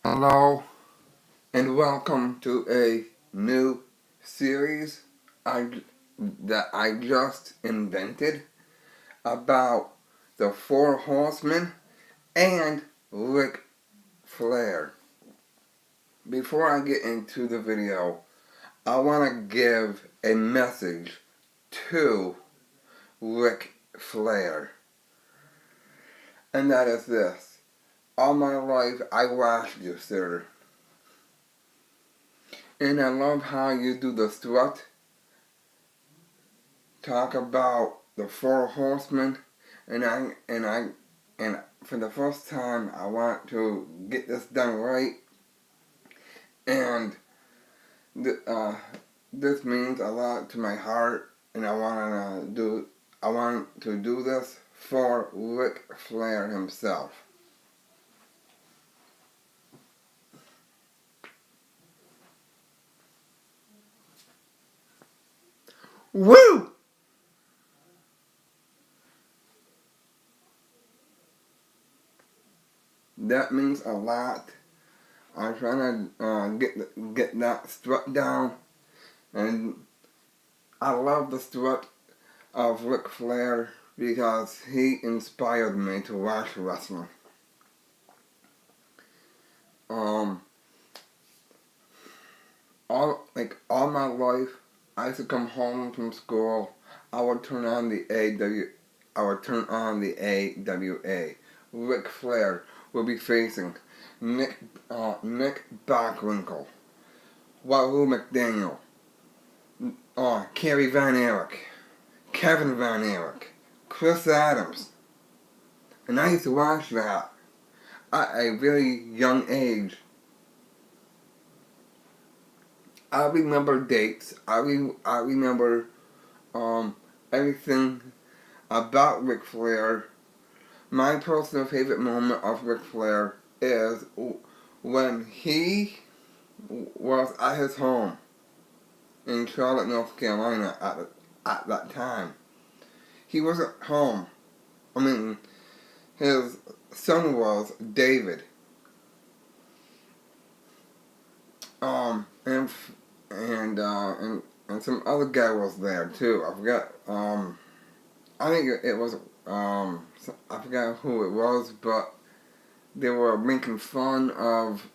Hello and welcome to a new series that I just invented about the Four Horsemen and Ric Flair. Before I get into the video, I want to give a message to Ric Flair. And that is this. All my life I watched you, sir. And I love how you do the strut. Talk about the Four Horsemen, and for the first time I want to get this done right, and this means a lot to my heart, and I want to do this for Ric Flair himself. Woo! That means a lot. I'm trying to get that strut down, and I love the strut of Ric Flair because he inspired me to watch wrestling. Um, all my life, I used to come home from school. I would turn on the AWA. Ric Flair would be facing Nick Bockwinkel, Wahoo McDaniel, Kerry Van Erich, Kevin Van Erich, Chris Adams, and I used to watch that at a very young age. I remember dates. I remember everything about Ric Flair. My personal favorite moment of Ric Flair is when he was at his home in Charlotte, North Carolina at that time. He was at home. I mean, his son was David. And and some other guy was there too. I forgot. I think it was. I forgot who it was, but they were making fun of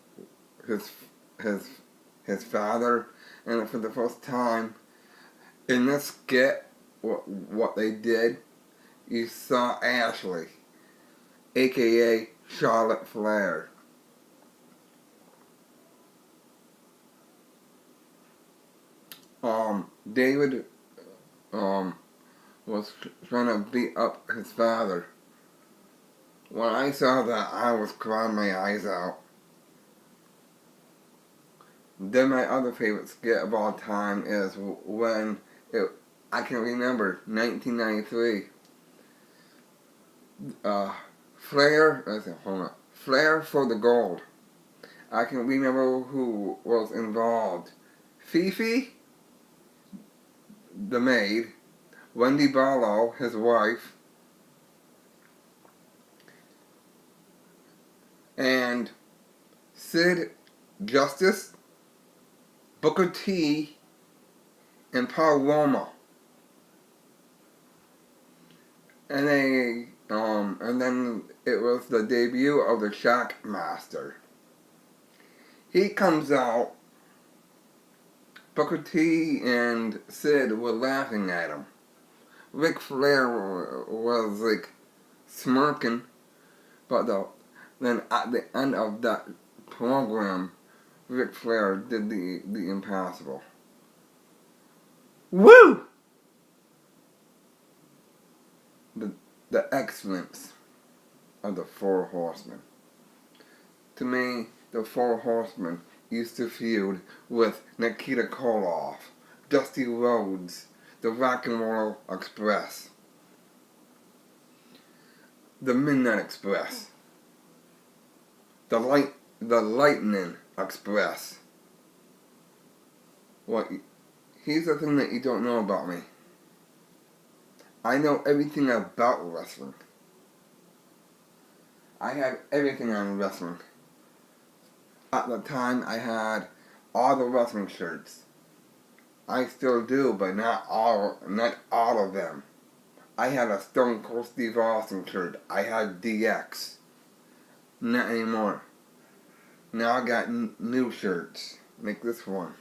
his his his father, and for the first time in this skit, what they did, you saw Ashley, aka Charlotte Flair. David was trying to beat up his father. When I saw that, I was crying my eyes out. Then my other favorite skit of all time is when I can remember 1993. Flair. Hold on. Flair for the gold. I can remember who was involved. Fifi, the maid. Wendy Barlow, his wife, and Sid Justice, Booker T, and Paul Roma. And then it was the debut of the Shockmaster. He comes out. Booker T and Sid were laughing at him. Ric Flair was like smirking, but then at the end of that program, Ric Flair did the impossible. Woo! The the excellence of the Four Horsemen. To me, the Four Horsemen used to feud with Nikita Koloff, Dusty Rhodes, the Rock and Roll Express, the Midnight Express, the Lightning Express. What? Here's the thing that you don't know about me. I know everything about wrestling. I have everything on wrestling. At the time, I had all the wrestling shirts. I still do, but not all of them. I had a Stone Cold Steve Austin shirt. I had DX. Not anymore. Now I got new shirts. Like this one.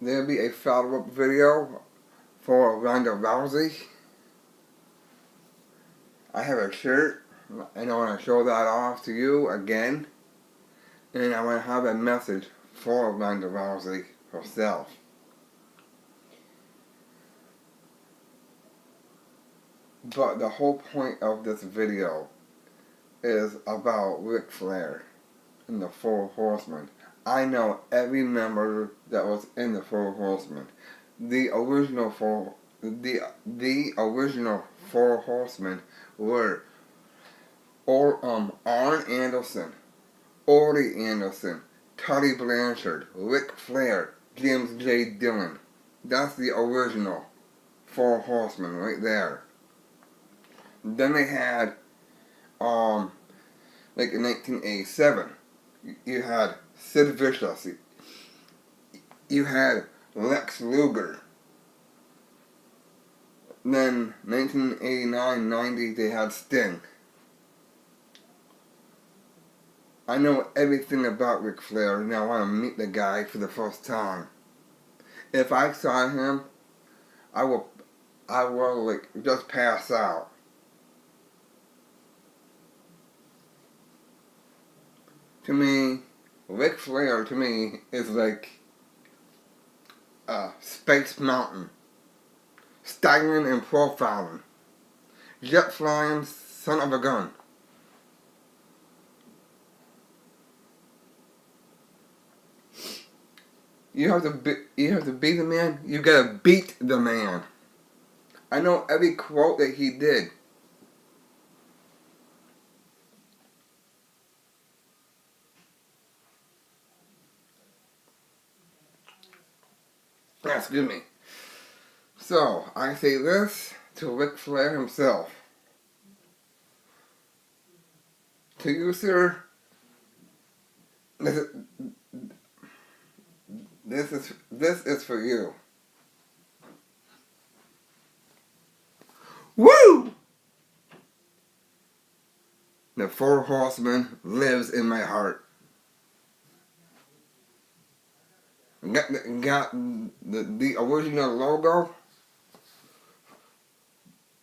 There'll be a follow-up video for Ronda Rousey. I have a shirt, and I want to show that off to you again. And I want to have a message for Ronda Rousey herself. But the whole point of this video is about Ric Flair and the Four Horsemen. I know every member that was in the Four Horsemen. The original Four Horsemen were Arn Anderson, Orly Anderson, Tully Blanchard, Ric Flair, James J. Dillon. That's the original Four Horsemen right there. Then they had, like in 1987, you had Sid Vicious, you had Lex Luger. Then 1989-90 they had Sting. I know everything about Ric Flair and I want to meet the guy for the first time. If I saw him, I will like just pass out. To me, Ric Flair to me is like Space Mountain. Styling and profiling. Jet flying son of a gun. You have to be the man. You gotta beat the man. I know every quote that he did. Excuse me. So, I say this to Ric Flair himself. To you, sir, this is for you. Woo! The Four Horsemen lives in my heart. Got the original logo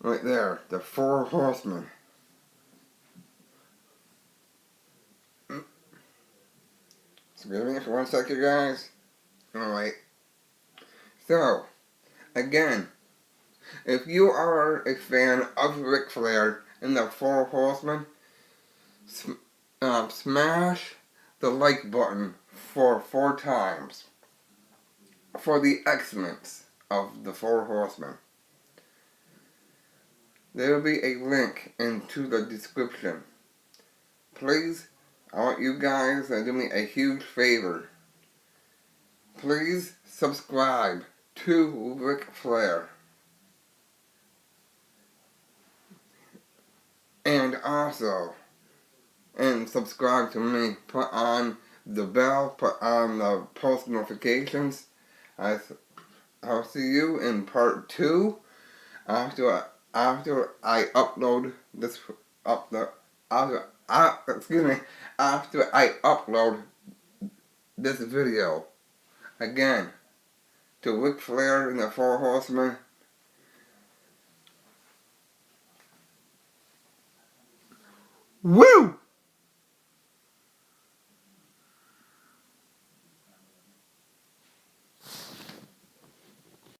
right there. The Four Horsemen. Excuse me for 1 second, guys. Alright. So, again, if you are a fan of Ric Flair and the Four Horsemen, smash the like button for 4 times for the excellence of the Four Horsemen. There will be a link into the description. Please, I want you guys to do me a huge favor. Please subscribe to Ric Flair. And also, subscribe to me. Put on the bell, put on the post notifications. I'll see you in part 2 after I upload this after I upload this video. Again, to Ric Flair and the Four Horsemen. Woo!